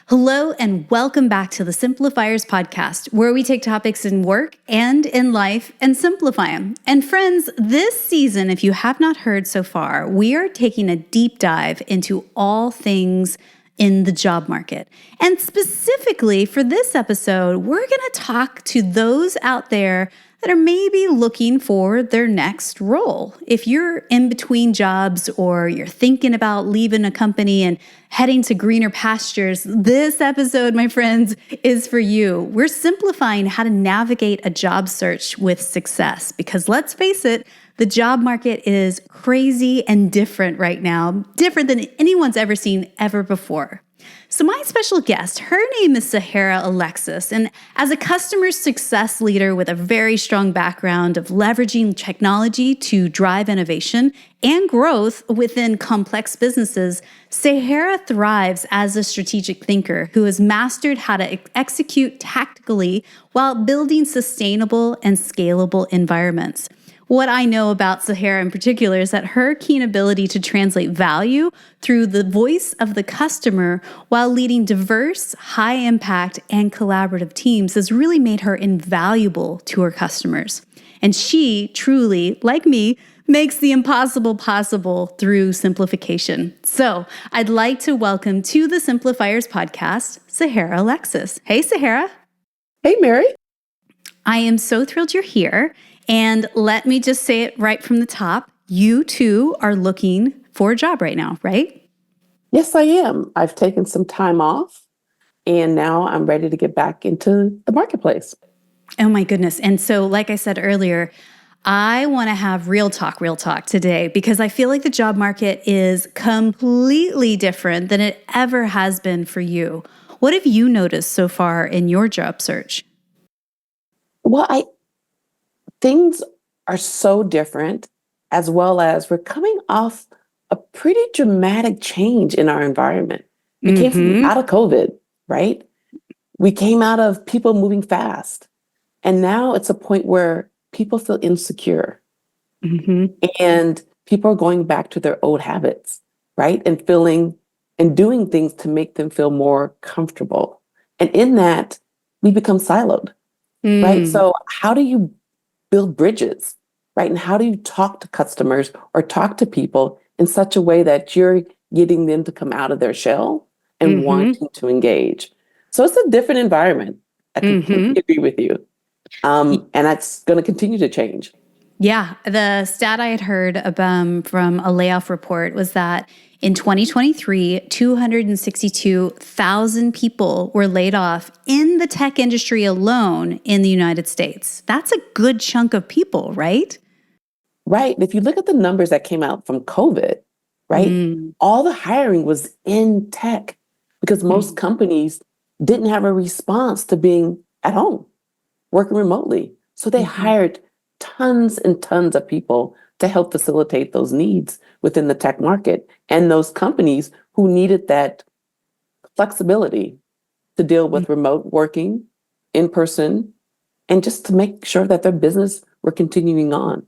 Hello and welcome back to the Simplifiers podcast, where we take topics in work and in life and simplify them. And friends, this season, if you have not heard so far, we are taking a deep dive into all things in the job market. And specifically for this episode, we're going to talk to those out there that are maybe looking for their next role. If you're in between jobs or you're thinking about leaving a company and heading to greener pastures, this episode, my friends, is for you. We're simplifying how to navigate a job search with success because let's face it, the job market is crazy and different right now, different than anyone's ever seen ever before. So my special guest, her name is Sahara Alexis, and as a customer success leader with a very strong background of leveraging technology to drive innovation and growth within complex businesses, Sahara thrives as a strategic thinker who has mastered how to execute tactically while building sustainable and scalable environments. What I know about Sahara in particular is that her keen ability to translate value through the voice of the customer while leading diverse, high-impact, and collaborative teams has really made her invaluable to her customers. And she truly, like me, makes the impossible possible through simplification. So I'd like to welcome to the Simplifiers podcast, Sahara Alexis. Hey, Sahara. Hey, Mary. I am so thrilled you're here. And let me just say it right from the top. You too are looking for a job right now, right? Yes, I am. I've taken some time off and now I'm ready to get back into the marketplace. Oh my goodness. And so, like I said earlier, I want to have real talk today because I feel like the job market is completely different than it ever has been for you. What have you noticed so far in your job search? Well, things are so different, as well as we're coming off a pretty dramatic change in our environment. We came out of COVID, right? We came out of people moving fast. And now it's a point where people feel insecure. And people are going back to their old habits, right? And feeling and doing things to make them feel more comfortable. And in that, we become siloed, right? So how do you build bridges, right? And how do you talk to customers or talk to people in such a way that you're getting them to come out of their shell and wanting to engage? So it's a different environment. I completely agree with you. And that's going to continue to change. Yeah. The stat I had heard from a layoff report was that in 2023, 262,000 people were laid off in the tech industry alone in the United States. That's a good chunk of people, right? Right. If you look at the numbers that came out from COVID, right, all the hiring was in tech because most companies didn't have a response to being at home, working remotely. So they hired tons and tons of people to help facilitate those needs within the tech market and those companies who needed that flexibility to deal with remote working, in person, and just to make sure that their business were continuing on.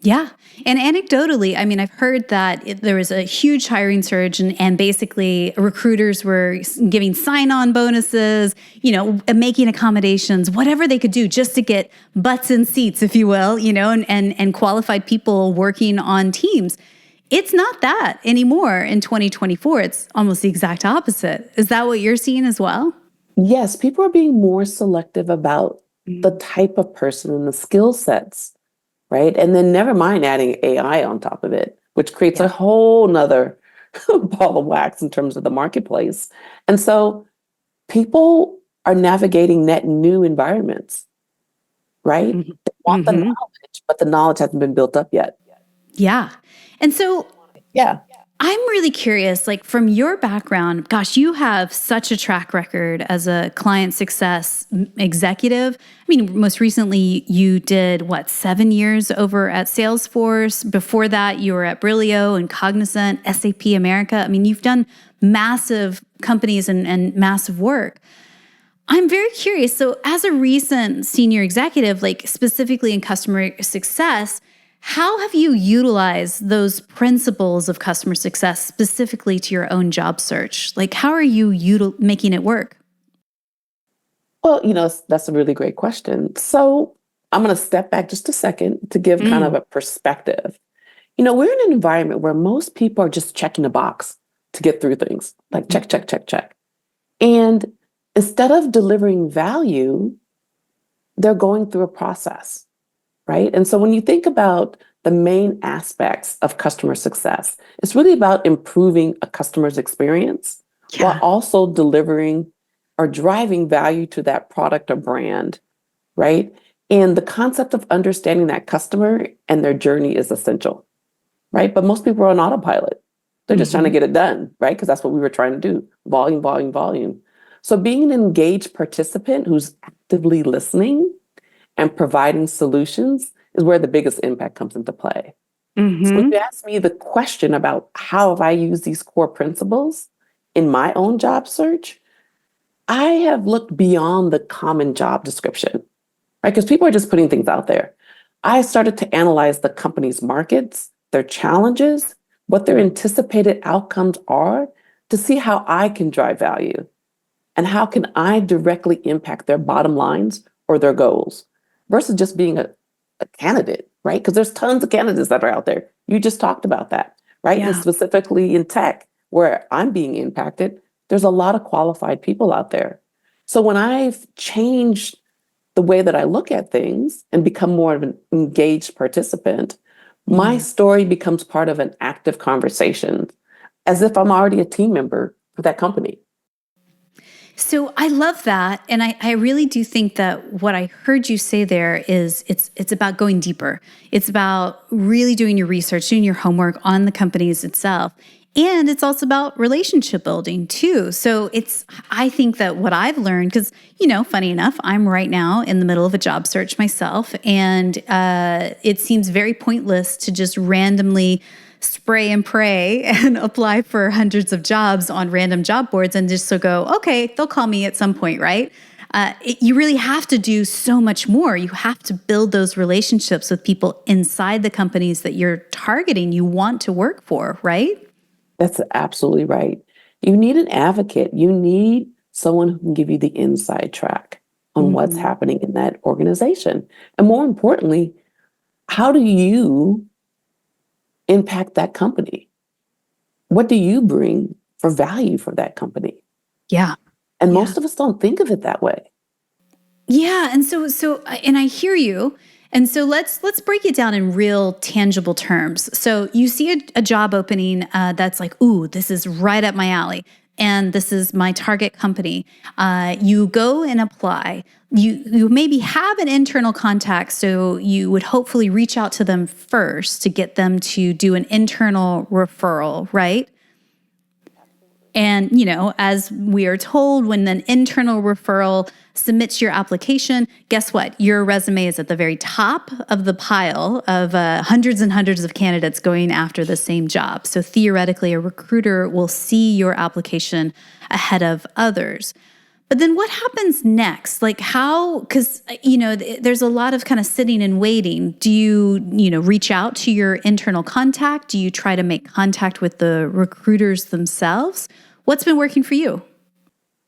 Yeah. And anecdotally, I mean, I've heard that there was a huge hiring surge and basically recruiters were giving sign-on bonuses, making accommodations, whatever they could do just to get butts in seats, if you will, and qualified people working on teams. It's not that anymore in 2024. It's almost the exact opposite. Is that what you're seeing as well? Yes, people are being more selective about the type of person and the skill sets. Right. And then never mind adding AI on top of it, which creates a whole nother ball of wax in terms of the marketplace. And so people are navigating net new environments, right? They want the knowledge, but the knowledge hasn't been built up yet. Yeah. And so I'm really curious, like from your background, gosh, you have such a track record as a client success executive. I mean, most recently you did 7 years over at Salesforce. Before that, you were at Brilio and Cognizant, SAP America. I mean, you've done massive companies and massive work. I'm very curious. So as a recent senior executive, like specifically in customer success, How have you utilized those principles of customer success specifically to your own job search? Like, how are you making it work? Well, that's a really great question. So I'm going to step back just a second to give kind of Mm. a perspective. We're in an environment where most people are just checking a box to get through things, like check, check, check, check. And instead of delivering value, they're going through a process, right? And so when you think about the main aspects of customer success, it's really about improving a customer's experience while Yeah. also delivering or driving value to that product or brand, right? And the concept of understanding that customer and their journey is essential, right? But most people are on autopilot. They're just trying to Hmm. get it done, right? Because that's what we were trying to do. Volume, volume, volume. So being an engaged participant who's actively listening and providing solutions is where the biggest impact comes into play. So when Hmm. you ask me the question about how have I used these core principles in my own job search, I have looked beyond the common job description, right? Because people are just putting things out there. I started to analyze the company's markets, their challenges, what their anticipated outcomes are to see how I can drive value and how can I directly impact their bottom lines or their goals versus just being a candidate, right? Because there's tons of candidates that are out there. You just talked about that, right? And Yeah. specifically in tech, where I'm being impacted, there's a lot of qualified people out there. So when I've changed the way that I look at things and become more of an engaged participant, my Mm. story becomes part of an active conversation as if I'm already a team member for that company. So I love that. And I really do think that what I heard you say there is it's about going deeper. It's about really doing your research, doing your homework on the companies itself. And it's also about relationship building too. So I think that what I've learned, because, funny enough, I'm right now in the middle of a job search myself. And it seems very pointless to just randomly spray and pray and apply for hundreds of jobs on random job boards and just so go, okay, they'll call me at some point, right? You really have to do so much more. You have to build those relationships with people inside the companies that you're targeting, you want to work for, right? That's absolutely right. You need an advocate. You need someone who can give you the inside track on what's Mhm. happening in that organization. And more importantly, how do you impact that company? What do you bring for value for that company? Yeah. And Yeah. most of us don't think of it that way. Yeah, and and I hear you. And so let's break it down in real tangible terms. So you see a job opening that's like, ooh, this is right up my alley, and this is my target company. You go and apply. You maybe have an internal contact, so you would hopefully reach out to them first to get them to do an internal referral, right? And, as we are told, when an internal referral submits your application, guess what? Your resume is at the very top of the pile of hundreds and hundreds of candidates going after the same job. So theoretically, a recruiter will see your application ahead of others. But then what happens next? Like how, because, there's a lot of kind of sitting and waiting. Do you, reach out to your internal contact? Do you try to make contact with the recruiters themselves? What's been working for you?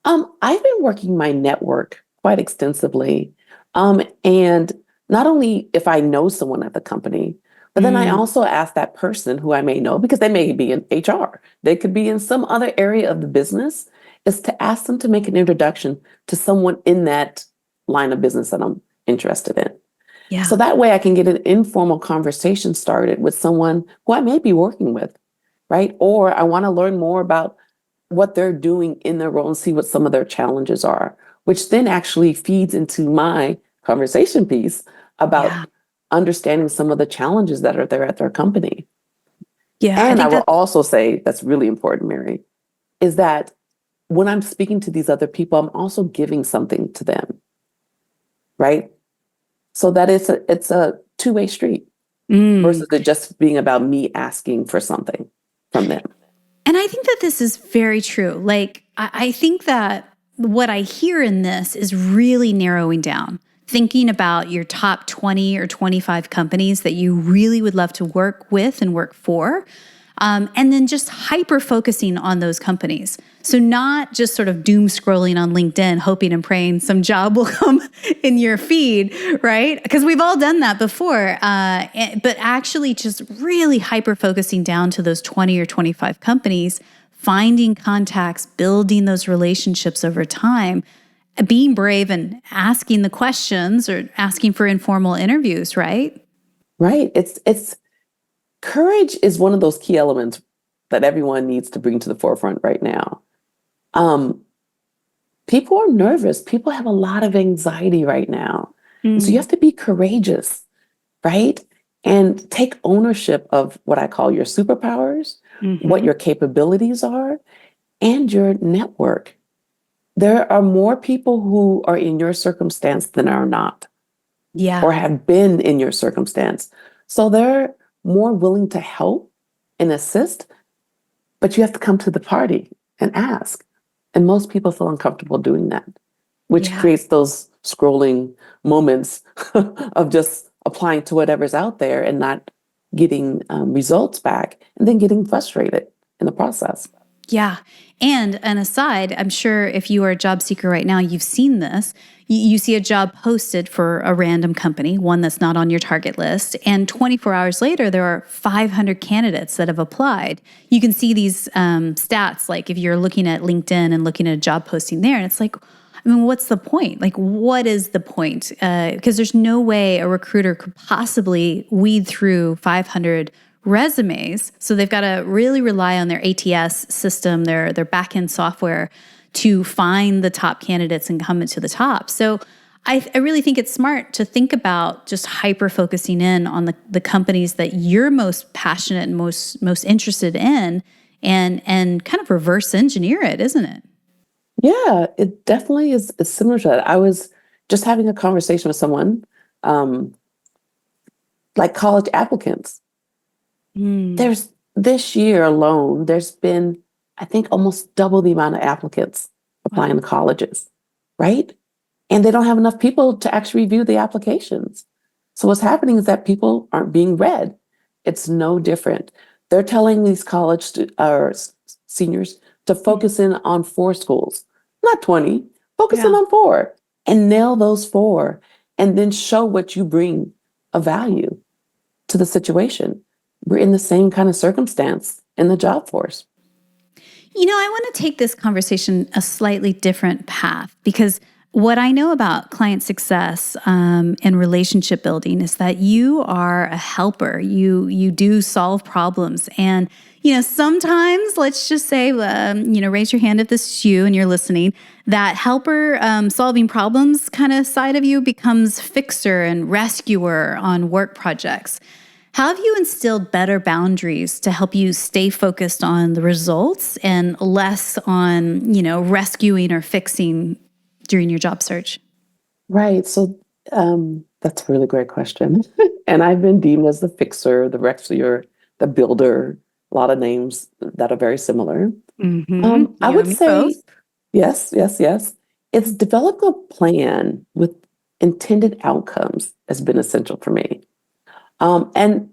I've been working my network quite extensively. And not only if I know someone at the company, but then I Mm, also ask that person who I may know, because they may be in HR, they could be in some other area of the business, is to ask them to make an introduction to someone in that line of business that I'm interested in. So yeah. that way I can get an informal conversation started with someone who I may be working with, right? Or I want to learn more about what they're doing in their role and see what some of their challenges are, which then actually feeds into my conversation piece about Yeah. understanding some of the challenges that are there at their company. Yeah. I And I think will that's, also say that's really important, Mary, is that when I'm speaking to these other people, I'm also giving something to them, right? So that it's a two-way street mm. versus it just being about me asking for something from them. And I think that this is very true. Like, I think that what I hear in this is really narrowing down. thinking about your top 20 or 25 companies that you really would love to work with and work for. And then just hyper focusing on those companies. So not just sort of doom scrolling on LinkedIn, hoping and praying some job will come in your feed, right? Because we've all done that before. But actually just really hyper focusing down to those 20 or 25 companies, finding contacts, building those relationships over time, being brave and asking the questions or asking for informal interviews, right? Right. It's courage is one of those key elements that everyone needs to bring to the forefront right now. People are nervous. People have a lot of anxiety right now. And so you have to be courageous, right? And take ownership of what I call your superpowers, what your capabilities are, and your network. There are more people who are in your circumstance than are not, or have been in your circumstance. So they're more willing to help and assist, but you have to come to the party and ask. And most people feel uncomfortable doing that, which creates those scrolling moments of just applying to whatever's out there and not getting results back, and then getting frustrated in the process. Yeah. And an aside, I'm sure if you are a job seeker right now, you've seen this. You see a job posted for a random company, one that's not on your target list, and 24 hours later, there are 500 candidates that have applied. You can see these stats, like if you're looking at LinkedIn and looking at a job posting there, and it's like, I mean, what's the point? Like, what is the point? Because there's no way a recruiter could possibly weed through 500 resumes. So they've got to really rely on their ATS system, their back-end software, to find the top candidates and come to the top. So I really think it's smart to think about just hyper-focusing in on the companies that you're most passionate and most interested in, and kind of reverse engineer it, isn't it? Yeah, it definitely is similar to that. I was just having a conversation with someone, like college applicants. There's this year alone, there's been, I think, almost double the amount of applicants applying to colleges, right? And they don't have enough people to actually review the applications. So what's happening is that people aren't being read. It's no different. They're telling these seniors to focus in on 4 schools, not 20, focus in on 4 and nail those 4, and then show what you bring of value to the situation. We're in the same kind of circumstance in the job force. You know, I want to take this conversation a slightly different path, because what I know about client success and relationship building is that you are a helper. You do solve problems. And, you know, sometimes, let's just say, raise your hand if this is you and you're listening, that helper solving problems kind of side of you becomes fixer and rescuer on work projects. How have you instilled better boundaries to help you stay focused on the results and less on, rescuing or fixing during your job search? Right. So that's a really great question. And I've been deemed as the fixer, the rescuer, the builder, a lot of names that are very similar. I would say, yes. It's developing a plan with intended outcomes has been essential for me. And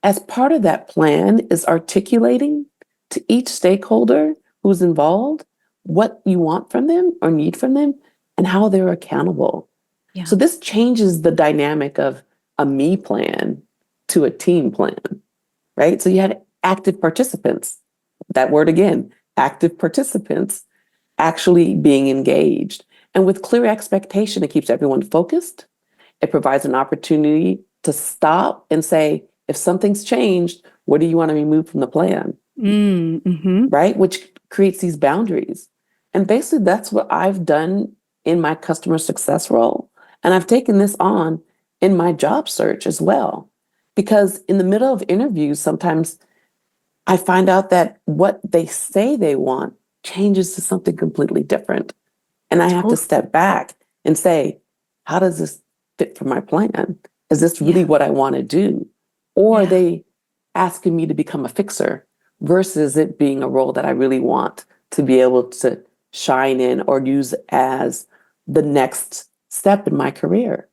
as part of that plan is articulating to each stakeholder who's involved what you want from them or need from them and how they're accountable. Yeah. So this changes the dynamic of a me plan to a team plan, right? So you had active participants, that word again, active participants actually being engaged. And with clear expectation, it keeps everyone focused. It provides an opportunity to stop and say, if something's changed, what do you want to remove from the plan? Right? Which creates these boundaries. And basically, that's what I've done in my customer success role. And I've taken this on in my job search as well. Because in the middle of interviews, sometimes I find out that what they say they want changes to something completely different. And I have to step back and say, how does this fit for my plan? Is this really what I want to do? Or are they asking me to become a fixer versus it being a role that I really want to be able to shine in or use as the next step in my career?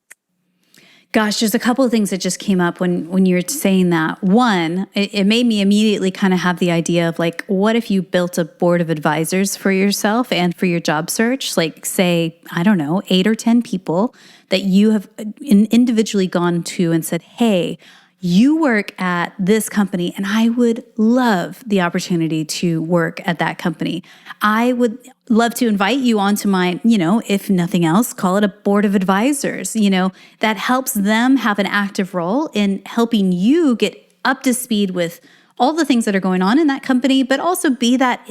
Gosh, there's a couple of things that just came up when you were saying that. One, it made me immediately kind of have the idea of like, what if you built a board of advisors for yourself and for your job search? Like, say, I don't know, 8 or 10 people that you have individually gone to and said, hey, you work at this company and I would love the opportunity to work at that company. I would love to invite you onto my, if nothing else, call it a board of advisors, that helps them have an active role in helping you get up to speed with all the things that are going on in that company, but also be that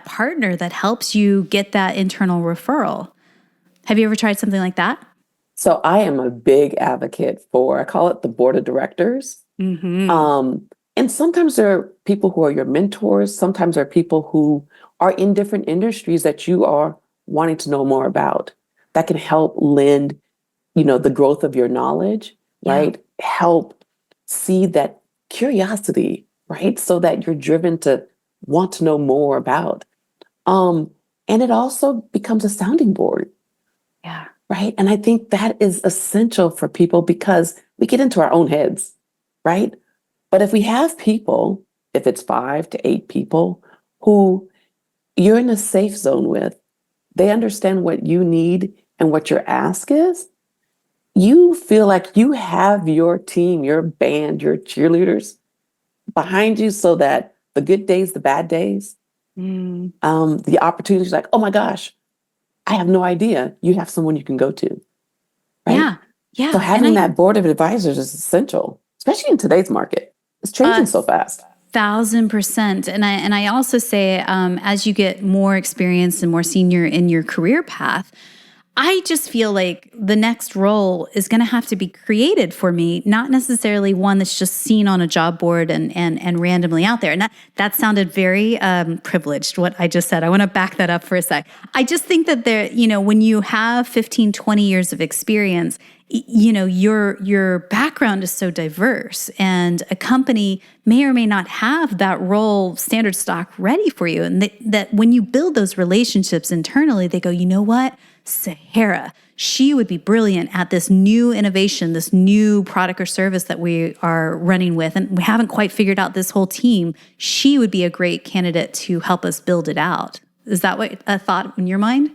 partner that helps you get that internal referral. Have you ever tried something like that? So I am a big advocate for, I call it the board of directors. And sometimes there are people who are your mentors. Sometimes there are people who are in different industries that you are wanting to know more about that can help lend, the growth of your knowledge, right? Help see that curiosity, right? So that you're driven to want to know more about. And it also becomes a sounding board. Yeah. Right. And I think that is essential for people because we get into our own heads, right? But if we have people, if it's 5 to 8 people who you're in a safe zone with, they understand what you need and what your ask is, you feel like you have your team, your band, your cheerleaders behind you so that the good days, the bad days, the opportunities like, oh my gosh, I have no idea. You have someone you can go to. Right? Yeah. Yeah. So having that board of advisors is essential, especially in today's market. It's changing so fast. 1,000%. And I also say, as you get more experience and more senior in your career path, I just feel like the next role is going to have to be created for me, not necessarily one that's just seen on a job board and randomly out there. And that sounded very privileged, what I just said. I want to back that up for a sec. I just think that there, when you have 15, 20 years of experience, your background is so diverse, and a company may or may not have that role standard stock ready for you. And that when you build those relationships internally, they go, you know what? Sahara, she would be brilliant at this new innovation, this new product or service that we are running with, and we haven't quite figured out this whole team. She would be a great candidate to help us build it out. Is that what a thought in your mind?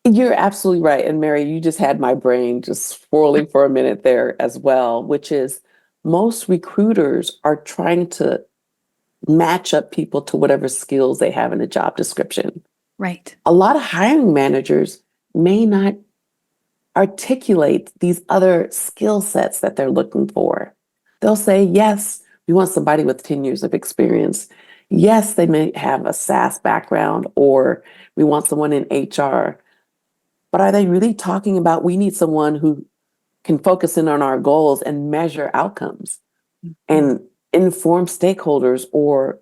You're absolutely right. And Mary, you just had my brain just swirling for a minute there as well, which is most recruiters are trying to match up people to whatever skills they have in a job description. Right. A lot of hiring managers may not articulate these other skill sets that they're looking for. They'll say, yes, we want somebody with 10 years of experience. Yes, they may have a SaaS background, or we want someone in HR. But are they really talking about we need someone who can focus in on our goals and measure outcomes and inform stakeholders, or,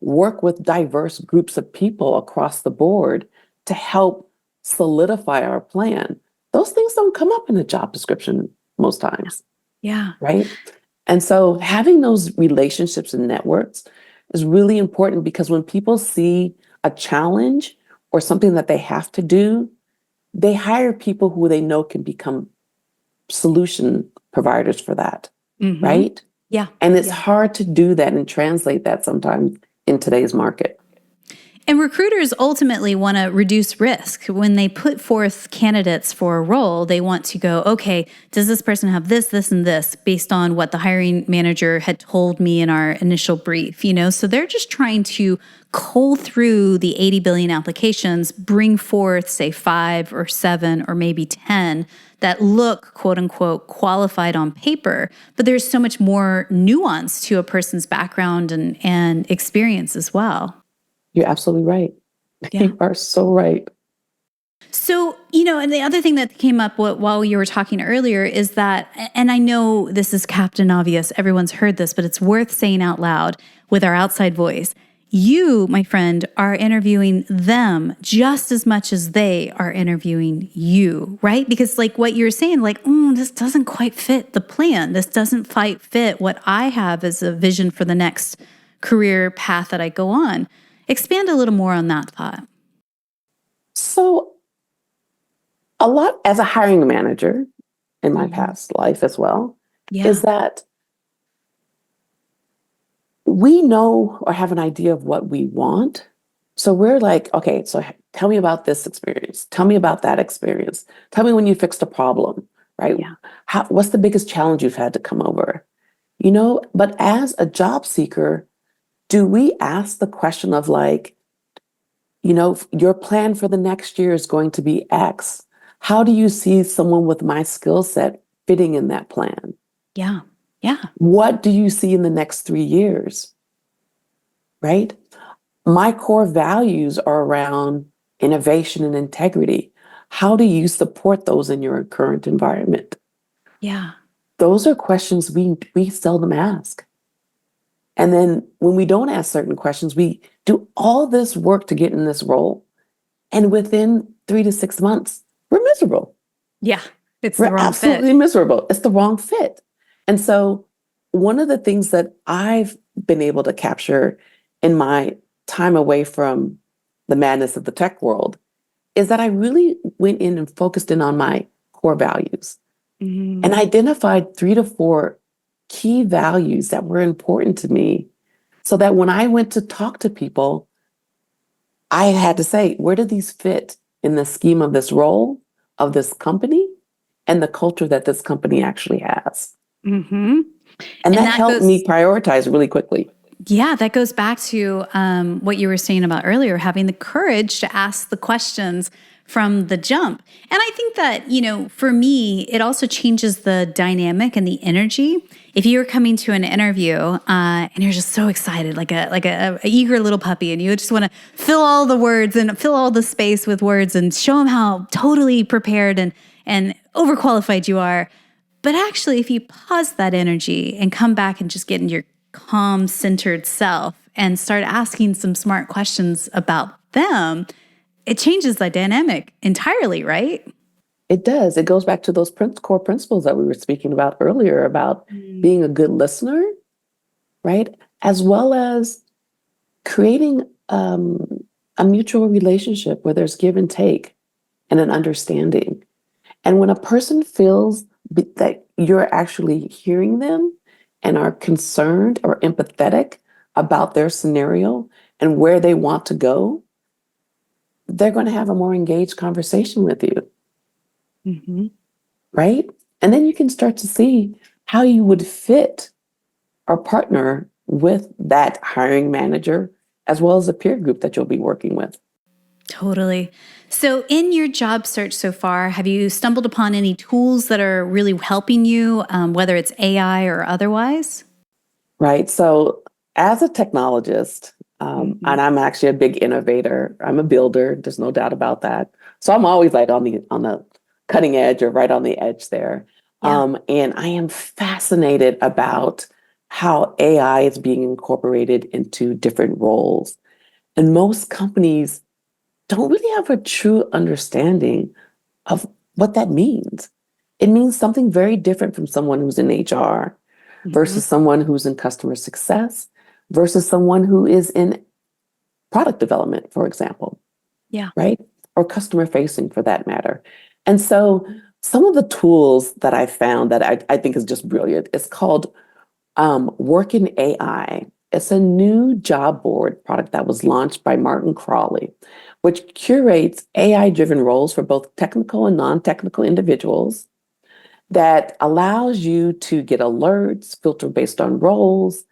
work with diverse groups of people across the board to help solidify our plan? Those things don't come up in a job description most times. Yeah. Right. And so having those relationships and networks is really important, because when people see a challenge or something that they have to do, they hire people who they know can become solution providers for that. Right? Yeah. And it's hard to do that and translate that sometimes in today's market. And recruiters ultimately want to reduce risk. When they put forth candidates for a role, they want to go, okay, does this person have this, this, and this based on what the hiring manager had told me in our initial brief, So they're just trying to cull through the 80 billion applications, bring forth, say, 5 or 7 or maybe 10 that look, quote unquote, qualified on paper. But there's so much more nuance to a person's background and experience as well. You're absolutely right. Yeah. You are so right. So, and the other thing that came up while you were talking earlier is that, and I know this is Captain Obvious, everyone's heard this, but it's worth saying out loud with our outside voice. You, my friend, are interviewing them just as much as they are interviewing you, right? Because like what you're saying, like, this doesn't quite fit the plan. This doesn't quite fit what I have as a vision for the next career path that I go on. Expand a little more on that thought. So a lot as a hiring manager, in my past life as well, is that we know or have an idea of what we want. So we're like, okay, so tell me about this experience. Tell me about that experience. Tell me when you fixed a problem, right? What's the biggest challenge you've had to come over? But as a job seeker, do we ask the question of like, your plan for the next year is going to be X. How do you see someone with my skill set fitting in that plan? Yeah. Yeah. What do you see in the next 3 years? Right? My core values are around innovation and integrity. How do you support those in your current environment? Yeah. Those are questions we seldom ask. And then when we don't ask certain questions, we do all this work to get in this role. And within 3 to 6 months, we're miserable. Yeah. It's the We're wrong absolutely fit. miserable. It's the wrong fit. And so one of the things that I've been able to capture in my time away from the madness of the tech world is that I really went in and focused in on my core values and identified 3 to 4 key values that were important to me so that when I went to talk to people, I had to say, where do these fit in the scheme of this role, of this company, and the culture that this company actually has? And that helped me prioritize really quickly. Yeah, that goes back to what you were saying about earlier, having the courage to ask the questions from the jump. And I think that, for me, it also changes the dynamic and the energy. If you're coming to an interview and you're just so excited, like a eager little puppy, and you just want to fill all the words and fill all the space with words and show them how totally prepared and overqualified you are. But actually, if you pause that energy and come back and just get in your calm, centered self and start asking some smart questions about them, it changes the dynamic entirely, right? It does. It goes back to those core principles that we were speaking about earlier about being a good listener, right? As well as creating a mutual relationship where there's give and take and an understanding. And when a person feels that you're actually hearing them and are concerned or empathetic about their scenario and where they want to go, they're going to have a more engaged conversation with you. Right? And then you can start to see how you would fit or partner with that hiring manager as well as a peer group that you'll be working with. Totally. So in your job search so far, have you stumbled upon any tools that are really helping you, whether it's AI or otherwise? Right. So as a technologist, and I'm actually a big innovator, I'm a builder, there's no doubt about that. So I'm always like on the cutting edge or right on the edge there. And I am fascinated about how AI is being incorporated into different roles. And most companies don't really have a true understanding of what that means. It means something very different from someone who's in HR versus someone who's in customer success versus someone who is in product development, for example. Yeah. Right? Or customer facing for that matter. And so some of the tools that I found that I think is just brilliant, it's called Work in AI. It's a new job board product that was launched by Martin Crawley, which curates AI-driven roles for both technical and non-technical individuals that allows you to get alerts, filter based on roles,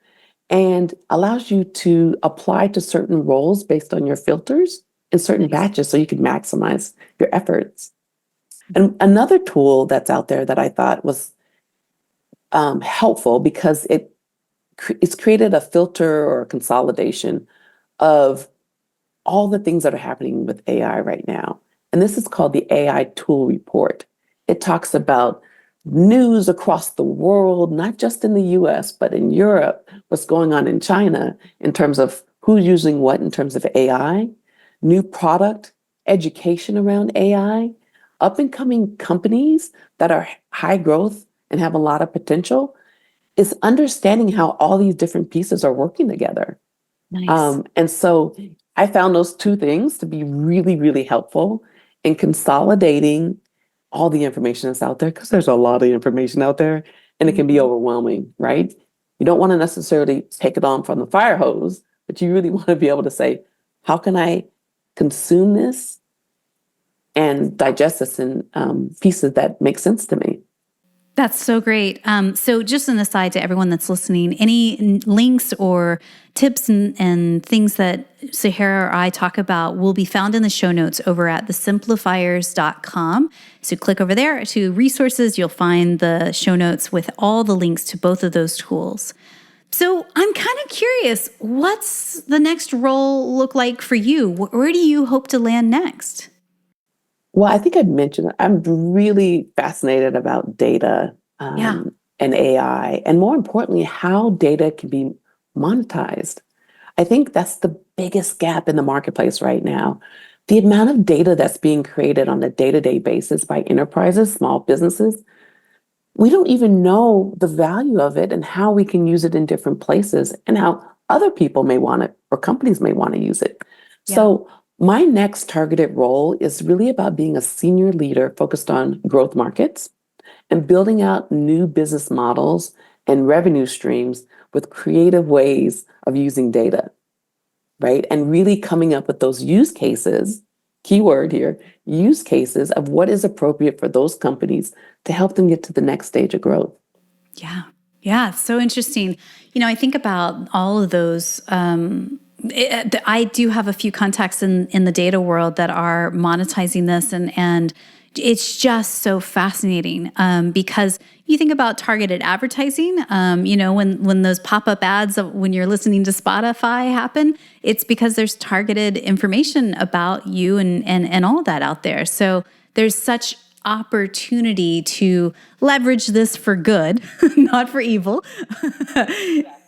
and allows you to apply to certain roles based on your filters in certain batches so you can maximize your efforts. And another tool that's out there that I thought was helpful because it's created a filter or a consolidation of all the things that are happening with AI right now. And this is called the AI Tool Report. It talks about news across the world, not just in the US, but in Europe, what's going on in China in terms of who's using what in terms of AI, new product, education around AI, up and coming companies that are high growth and have a lot of potential. Is understanding how all these different pieces are working together. And so I found those two things to be really, really helpful in consolidating all the information that's out there, because there's a lot of information out there and it can be overwhelming, right? You don't want to necessarily take it on from the fire hose, but you really want to be able to say, how can I consume this and digest this in pieces that make sense to me? That's so great. So just an aside to everyone that's listening, any links or tips and things that Sahara or I talk about will be found in the show notes over at thesimplifiers.com. So click over there to resources. You'll find the show notes with all the links to both of those tools. So I'm kind of curious, what's the next role look like for you? Where do you hope to land next? Well, I think I'd mentioned I'm really fascinated about data and AI, and more importantly, how data can be monetized. I think that's the biggest gap in the marketplace right now. The amount of data that's being created on a day-to-day basis by enterprises, small businesses, we don't even know the value of it and how we can use it in different places and how other people may want it or companies may want to use it. Yeah. So my next targeted role is really about being a senior leader focused on growth markets and building out new business models and revenue streams with creative ways of using data, right? And really coming up with those use cases, keyword here, use cases of what is appropriate for those companies to help them get to the next stage of growth. Yeah. Yeah. It's so interesting. I think about all of those. I do have a few contacts in the data world that are monetizing this, and it's just so fascinating because you think about targeted advertising. When those pop-up ads when you're listening to Spotify happen, it's because there's targeted information about you and all that out there. So there's such opportunity to leverage this for good, not for evil.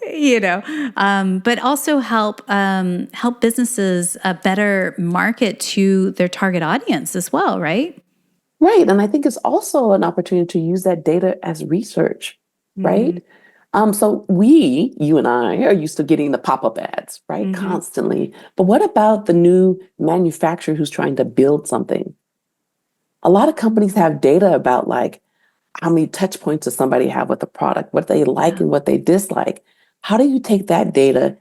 But also help businesses better market to their target audience as well, right? Right. And I think it's also an opportunity to use that data as research, right? So you and I are used to getting the pop-up ads, right? Constantly. But what about the new manufacturer who's trying to build something? A lot of companies have data about like how many touch points does somebody have with the product, what they like and what they dislike. How do you take that data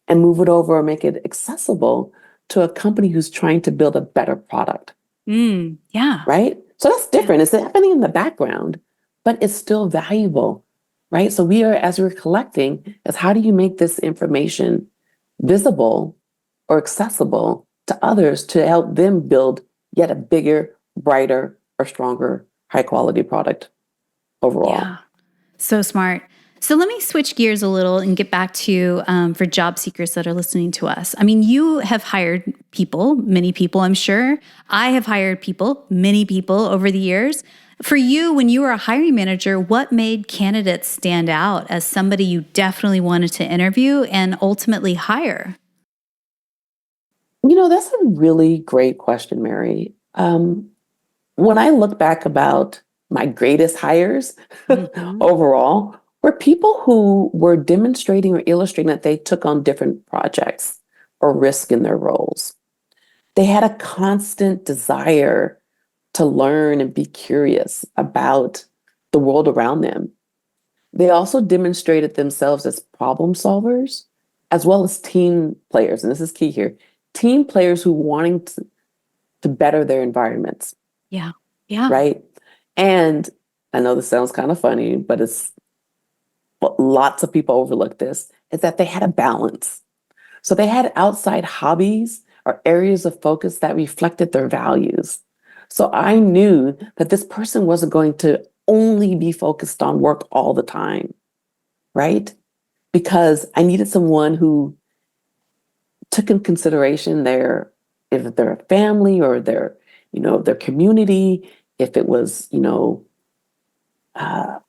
and move it over or make it accessible to a company who's trying to build a better product? Yeah. Right? So that's different. It's happening in the background, but it's still valuable, right? So as we're collecting, is how do you make this information visible or accessible to others to help them build yet a bigger, brighter, or stronger, high quality product overall? Yeah. So smart. So let me switch gears a little and get back to for job seekers that are listening to us. I mean, you have hired people, many people, I'm sure. I have hired people, many people over the years. For you, when you were a hiring manager, what made candidates stand out as somebody you definitely wanted to interview and ultimately hire? That's a really great question, Mary. When I look back about my greatest hires overall, were people who were demonstrating or illustrating that they took on different projects or risk in their roles. They had a constant desire to learn and be curious about the world around them. They also demonstrated themselves as problem solvers as well as team players. And this is key here. Team players who wanting to better their environments. Yeah. Yeah. Right. And I know this sounds kind of funny, but lots of people overlook this, is that they had a balance. So they had outside hobbies or areas of focus that reflected their values. So I knew that this person wasn't going to only be focused on work all the time, right? Because I needed someone who took in consideration if they're a family or their community, if it was,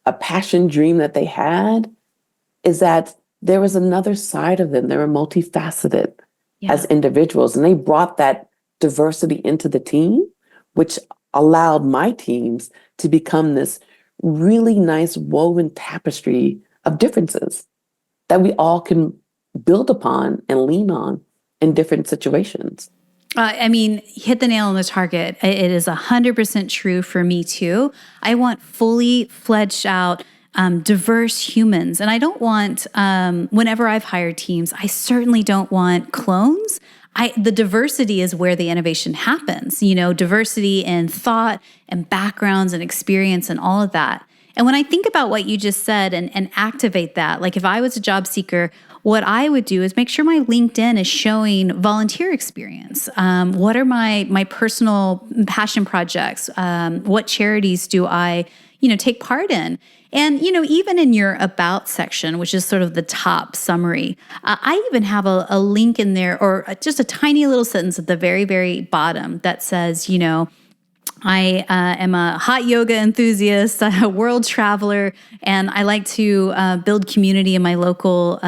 a passion dream that they had, is that there was another side of them. They were multifaceted as individuals, and they brought that diversity into the team, which allowed my teams to become this really nice woven tapestry of differences that we all can build upon and lean on in different situations. I mean, hit the nail on the target. It is 100% true for me too. I want fully fledged out, diverse humans. And I don't want, whenever I've hired teams, I certainly don't want clones. The diversity is where the innovation happens, diversity in thought and backgrounds and experience and all of that. And when I think about what you just said and activate that, like if I was a job seeker, what I would do is make sure my LinkedIn is showing volunteer experience. What are my personal passion projects? What charities do I, take part in? And, even in your about section, which is sort of the top summary, I even have a link in there or just a tiny little sentence at the very, very bottom that says, I am a hot yoga enthusiast, a world traveler, and I like to build community in my local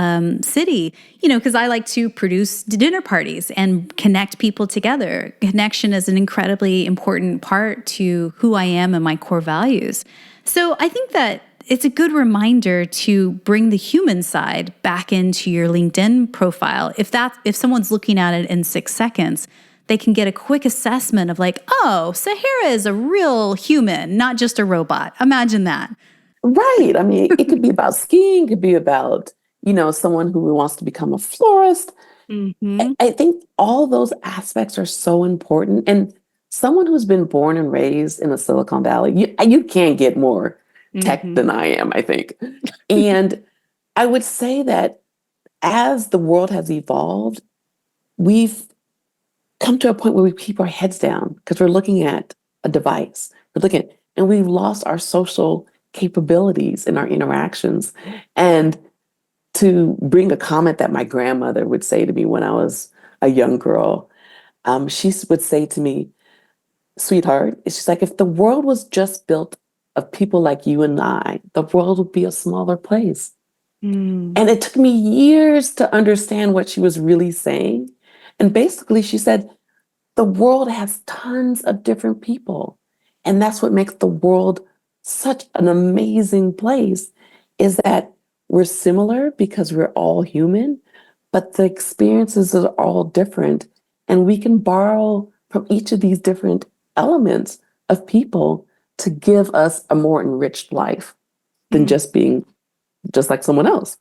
city, because I like to produce dinner parties and connect people together. Connection is an incredibly important part to who I am and my core values. So I think that it's a good reminder to bring the human side back into your LinkedIn profile. If someone's looking at it in 6 seconds, they can get a quick assessment of like, oh, Sahara is a real human, not just a robot. Imagine that. Right. I mean, it could be about skiing, it could be about, someone who wants to become a florist. Mm-hmm. I think all those aspects are so important. And someone who's been born and raised in the Silicon Valley, you can't get more tech Mm-hmm. than I am, I think. And I would say that as the world has evolved, we've come to a point where we keep our heads down because we're looking at a device. And we've lost our social capabilities in our interactions. And to bring a comment that my grandmother would say to me when I was a young girl, she would say to me, sweetheart, she's like, if the world was just built of people like you and I, the world would be a smaller place. Mm. And it took me years to understand what she was really saying. And basically, she said, the world has tons of different people. And that's what makes the world such an amazing place, is that we're similar because we're all human, but the experiences are all different. And we can borrow from each of these different elements of people to give us a more enriched life than just being just like someone else.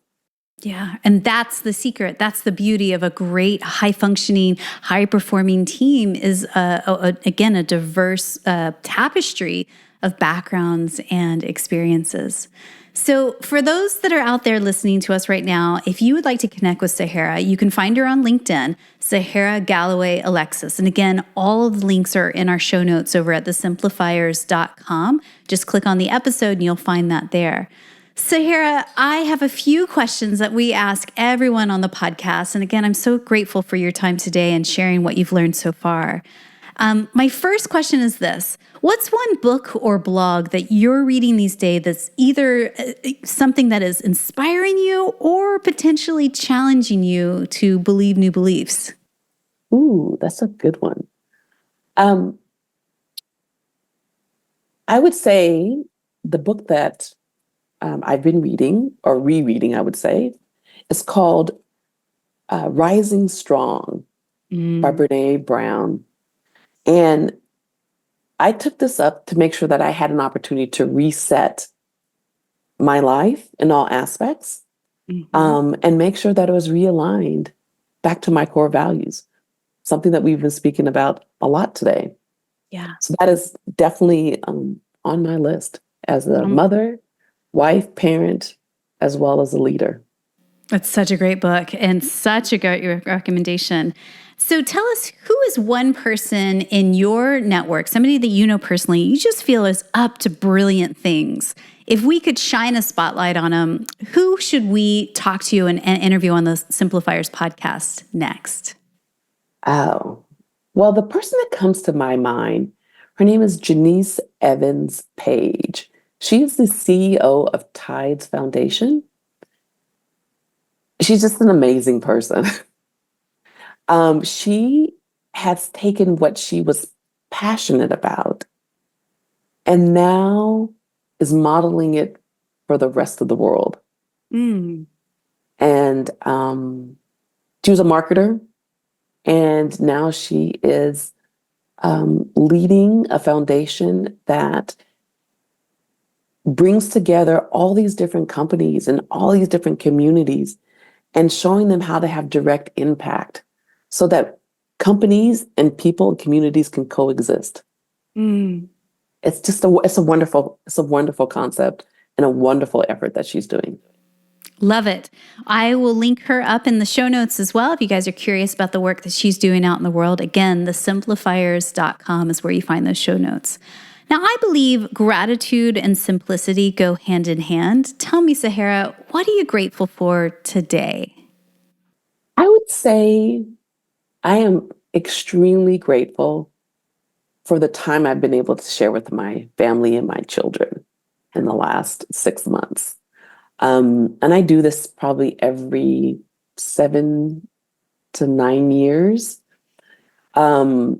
Yeah. And that's the secret. That's the beauty of a great, high functioning, high performing team is, again, a diverse tapestry of backgrounds and experiences. So for those that are out there listening to us right now, if you would like to connect with Sahara, you can find her on LinkedIn, Sahara Galloway Alexis. And again, all of the links are in our show notes over at thesimplifiers.com. Just click on the episode and you'll find that there. Sahara, I have a few questions that we ask everyone on the podcast. And again, I'm so grateful for your time today and sharing what you've learned so far. My first question is this. What's one book or blog that you're reading these days that's either something that is inspiring you or potentially challenging you to believe new beliefs? Ooh, that's a good one. I would say the book that I've been reading or rereading, I would say, is called Rising Strong by Brene Brown. And I took this up to make sure that I had an opportunity to reset my life in all aspects, and make sure that it was realigned back to my core values, something that we've been speaking about a lot today. Yeah. So that is definitely on my list as a mother, wife, parent, as well as a leader. That's such a great book and such a great recommendation. So tell us, who is one person in your network, somebody that you know personally, you just feel is up to brilliant things? If we could shine a spotlight on them, who should we talk to and interview on the Simplifiers podcast next? Oh, well, the person that comes to my mind, her name is Janice Evans Page. She is the CEO of Tides Foundation. She's just an amazing person. She has taken what she was passionate about and now is modeling it for the rest of the world. And she was a marketer. And now she is leading a foundation that brings together all these different companies and all these different communities and showing them how to have direct impact so that companies and people and communities can coexist. It's just it's a wonderful concept and a wonderful effort that she's doing. Love it. I will link her up in the show notes as well if you guys are curious about the work that she's doing out in the world. Again, thesimplifiers.com is where you find those show notes. Now, I believe gratitude and simplicity go hand in hand. Tell me, Sahara, what are you grateful for today? I would say I am extremely grateful for the time I've been able to share with my family and my children in the last 6 months. And I do this probably every 7 to 9 years. And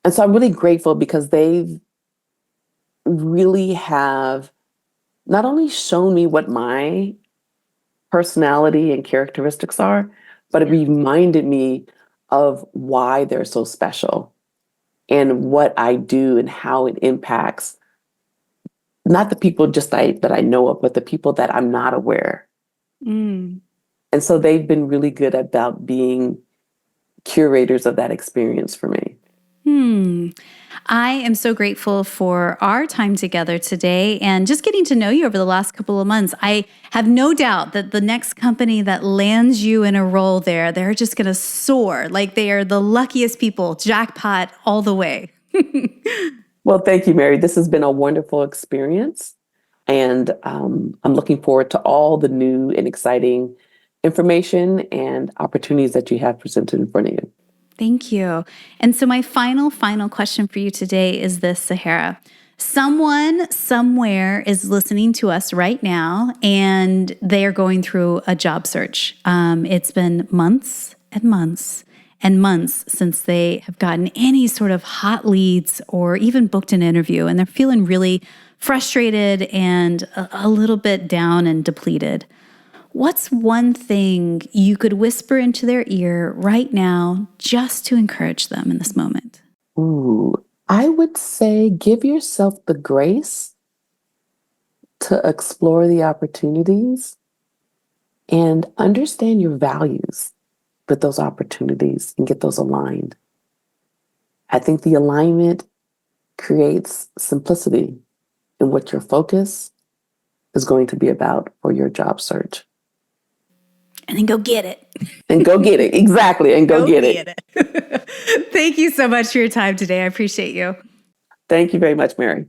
so I'm really grateful because they really have not only shown me what my personality and characteristics are, but it reminded me of why they're so special and what I do and how it impacts not the people just that I know of, but the people that I'm not aware. And so they've been really good about being curators of that experience for me. I am so grateful for our time together today and just getting to know you over the last couple of months. I have no doubt that the next company that lands you in a role there, they're just going to soar like they are the luckiest people, jackpot all the way. Well, thank you, Mary. This has been a wonderful experience. And I'm looking forward to all the new and exciting information and opportunities that you have presented in front of you. Thank you. And so my final question for you today is this, Sahara. Someone somewhere is listening to us right now and they are going through a job search. It's been months and months and months since they have gotten any sort of hot leads or even booked an interview, and they're feeling really frustrated and a little bit down and depleted. What's one thing you could whisper into their ear right now just to encourage them in this moment? I would say give yourself the grace to explore the opportunities and understand your values with those opportunities and get those aligned. I think the alignment creates simplicity in what your focus is going to be about for your job search. And then go get it. And go get it. Exactly. And go get it. Thank you so much for your time today. I appreciate you. Thank you very much, Mary.